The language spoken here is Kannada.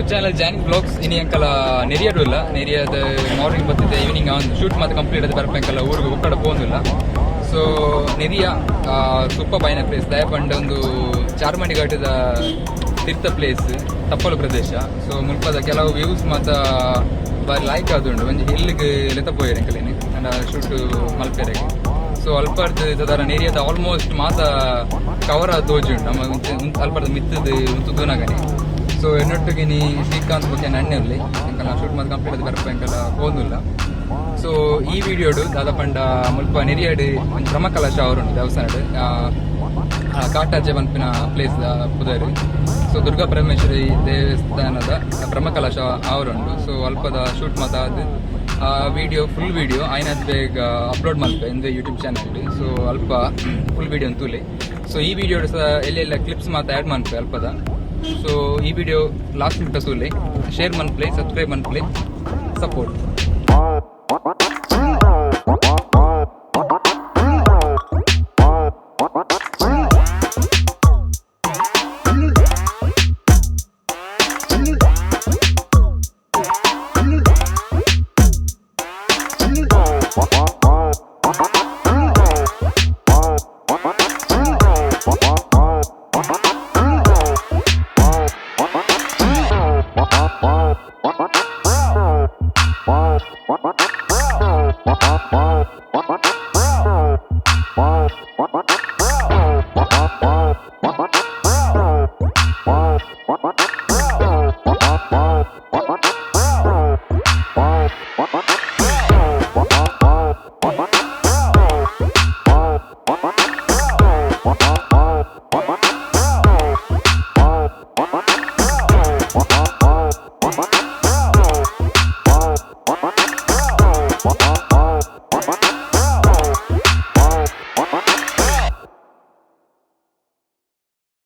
ಯೂಟ್ಯೂಬ್ ಚಾನಲ್ ಜಾನಿಂಗ್ ಬ್ಲಾಗ್ಸ್ ಇನಿ ಅಂಕಲ ನೆರಿಯಡು ಇಲ್ಲ ನೆರಿಯದ ಮಾರ್ನಿಂಗ್ ಬರ್ತಿದ್ದೆ ಈವ್ನಿಂಗ್ ಒಂದು ಶೂಟ್ ಮತ್ತೆ ಕಂಪ್ಲೀಟ್ ಆದ ಬರ್ಬೇಕಲ್ಲ ಊರಿಗೆ ಒಕ್ಕಡೆ പോകുന്നിಲ್ಲ. ಸೊ ನೆರಿಯ ತುಪ್ಪ ಬೈನ ಪ್ಲೇಸ್ ದಯಪಂಡ ಒಂದು ಚಾರ್ಮಡಿ ಘಾಟದ ತೀರ್ಥ ಪ್ಲೇಸ್ ತಪ್ಪಲು ಪ್ರದೇಶ. ಸೊ ಮುಲ್ಪದ ಕೆಲವು ವ್ಯೂಸ್ ಮತ್ತು ಬಾರಿ ಲಾಯ್ಕ್ ಆದುಂಡು ಒಂಜಿ ಹಿಲ್ಲಿಗೆ ಲೆತ್ತ ಪೋಯರ್ ಅಂಕಲೇನೆ ಅಂಡ ಶೂಟ್ ಮಲ್ಪೆರೆಗೆ. ಸೊ ಅಲ್ಪರ್ದ ನೆರಿಯದ ಆಲ್ಮೋಸ್ಟ್ ಮಾತ ಕವರ್ ತೋಜುಂಡು ನಮ್ಮ ಅಲ್ಪರ್ದ ಮಿತ್ತದ ತುದುನಾಗನೆ. ಸೊ ಎನ್ನೊಟ್ಟಿಗೆ ನೀ ಶ್ರೀಕಾಂತ್ ಬಗ್ಗೆ ನಣ್ಣಲ್ಲಿ ಅಂಕಲ್ ಶೂಟ್ ಮತ್ತೆ ಕಂಪ್ಲೀಟ್ ಆದ ಬರ್ಬೇಕಲ್ಲ ಹೋದಿಲ್ಲ. ಸೊ ಈ ವಿಡಿಯೋಡು ದಾದಾಪಂಡ ಮುಲ್ಪ ನೆರಿಯಾಡು ಒಂದು ಬ್ರಹ್ಮಕಲಶ ಅವರುಂಟು ದೇವಸ್ಥಾನಡು ಕಾಟಾಜೆ ಪನ್ಪಿನ ಪ್ಲೇಸ್ ಪುದರ್. ಸೊ ದುರ್ಗಾ ಪರಮೇಶ್ವರಿ ದೇವಸ್ಥಾನದ ಬ್ರಹ್ಮಕಲಶ ಅವರುಂಟು. ಸೊ ಅಲ್ಪದ ಶೂಟ್ ಮಾತಾದ ವಿಡಿಯೋ ಫುಲ್ ವಿಡಿಯೋ ಆಯ್ನ ಬೇಗ ಅಪ್ಲೋಡ್ ಮಾಡ್ತೇವೆ ಇಂದು ಯೂಟ್ಯೂಬ್ ಚಾನಲ್. ಸೊ ಅಲ್ಪ ಫುಲ್ ವಿಡಿಯೋ ತೂಲೆ. ಸೊ ಈ ವಿಡಿಯೋ ಸಹ ಎಲ್ಲೆಲ್ಲ ಕ್ಲಿಪ್ಸ್ ಮಾತ್ರ ಆ್ಯಡ್ ಮಾಡ್ತೇವೆ ಅಲ್ಪದ. ಸೊ ಈ ವಿಡಿಯೋ ಲಾಸ್ಟ್ ಮುಟ್ಟ ತೂಲೆ ಶೇರ್ ಮನ್ಪ್ಲೆ ಸಬ್ಸ್ಕ್ರೈಬ್ ಮನ್ಪ್ಲೆ ಸಪೋರ್ಟ್. Wow.